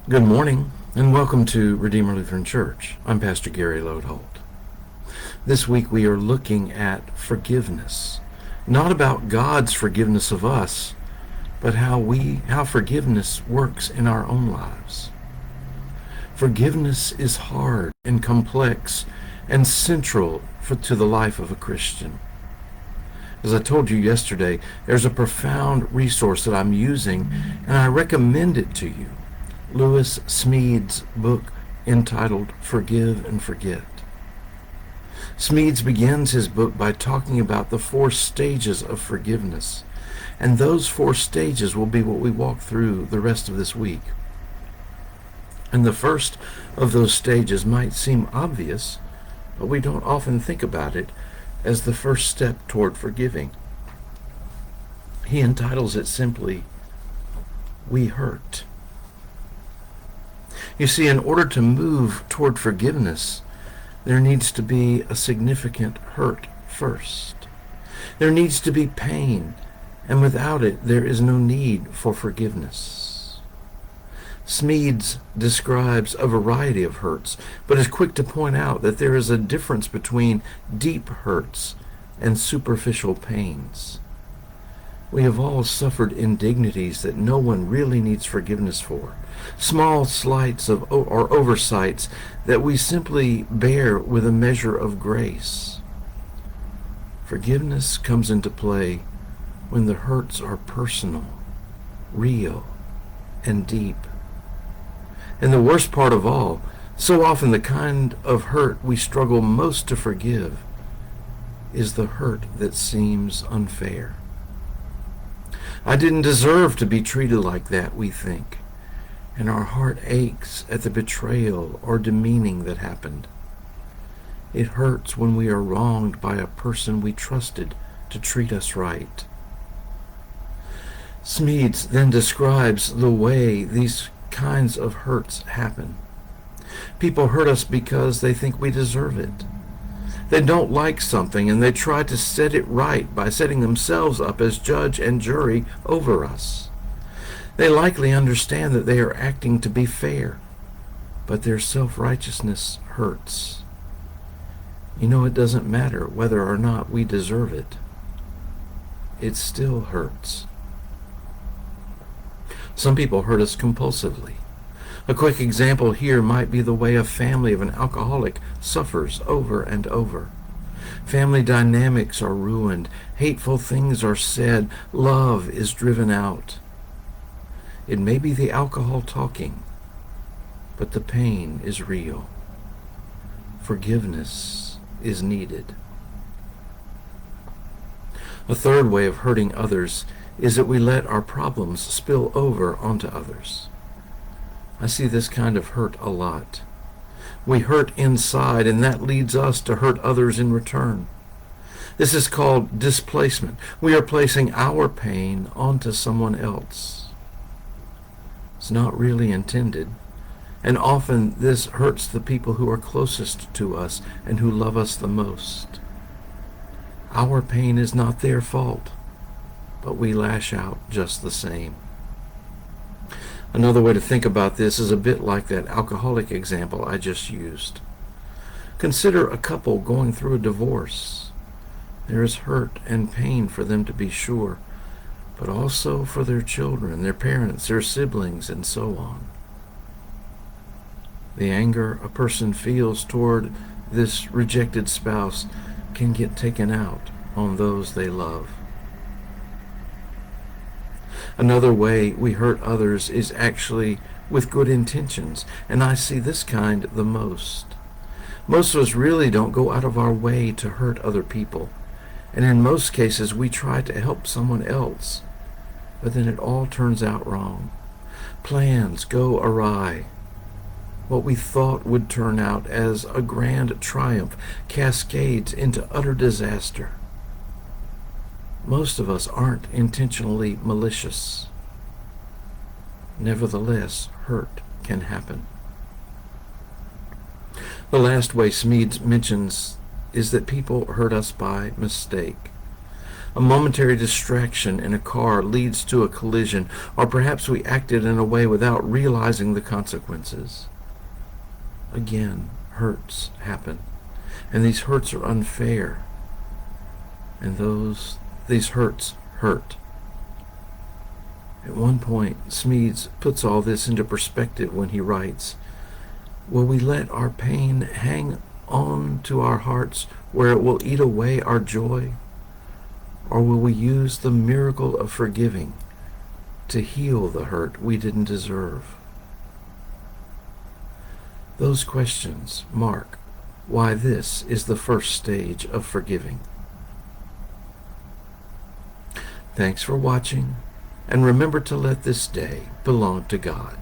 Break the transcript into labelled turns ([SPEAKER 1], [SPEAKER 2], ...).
[SPEAKER 1] Good morning, and welcome to Redeemer Lutheran Church. I'm Pastor Gary Lodeholt. This week we are looking at forgiveness. Not about God's forgiveness of us, but how forgiveness works in our own lives. Forgiveness is hard and complex and central to the life of a Christian. As I told you yesterday, there's a profound resource that I'm using, and I recommend it to you. Lewis Smedes' book entitled Forgive and Forget. Smedes begins his book by talking about the 4 stages of forgiveness, and those 4 stages will be what we walk through the rest of this week. And the first of those stages might seem obvious, but we don't often think about it as the first step toward forgiving. He entitles it simply, We Hurt. You see, in order to move toward forgiveness, there needs to be a significant hurt first. There needs to be pain, and without it, there is no need for forgiveness. Smedes describes a variety of hurts, but is quick to point out that there is a difference between deep hurts and superficial pains. We have all suffered indignities that no one really needs forgiveness for, small slights or oversights that we simply bear with a measure of grace. Forgiveness comes into play when the hurts are personal, real, and deep. And the worst part of all, so often the kind of hurt we struggle most to forgive is the hurt that seems unfair. I didn't deserve to be treated like that, we think, and our heart aches at the betrayal or demeaning that happened. It hurts when we are wronged by a person we trusted to treat us right. Smedes then describes the way these kinds of hurts happen. People hurt us because they think we deserve it. They don't like something and they try to set it right by setting themselves up as judge and jury over us. They likely understand that they are acting to be fair, but their self-righteousness hurts. You know, it doesn't matter whether or not we deserve it. It still hurts. Some people hurt us compulsively. A quick example here might be the way a family of an alcoholic suffers over and over. Family dynamics are ruined, hateful things are said, love is driven out. It may be the alcohol talking, but the pain is real. Forgiveness is needed. A third way of hurting others is that we let our problems spill over onto others. I see this kind of hurt a lot. We hurt inside, and that leads us to hurt others in return. This is called displacement. We are placing our pain onto someone else. It's not really intended, and often this hurts the people who are closest to us and who love us the most. Our pain is not their fault, but we lash out just the same. Another way to think about this is a bit like that alcoholic example I just used. Consider a couple going through a divorce. There is hurt and pain for them, to be sure, but also for their children, their parents, their siblings, and so on. The anger a person feels toward this rejected spouse can get taken out on those they love. Another way we hurt others is actually with good intentions, and I see this kind the most. Most of us really don't go out of our way to hurt other people, and in most cases we try to help someone else, but then it all turns out wrong. Plans go awry. What we thought would turn out as a grand triumph cascades into utter disaster. Most of us aren't intentionally malicious. Nevertheless, hurt can happen. The last way Smedes mentions is that people hurt us by mistake. A momentary distraction in a car leads to a collision, or perhaps we acted in a way without realizing the consequences. Again, hurts happen, and these hurts are unfair, and these hurts hurt. At one point, Smedes puts all this into perspective when he writes, "Will we let our pain hang on to our hearts where it will eat away our joy? Or will we use the miracle of forgiving to heal the hurt we didn't deserve?" Those questions mark why this is the first stage of forgiving. Thanks for watching, and remember to let this day belong to God.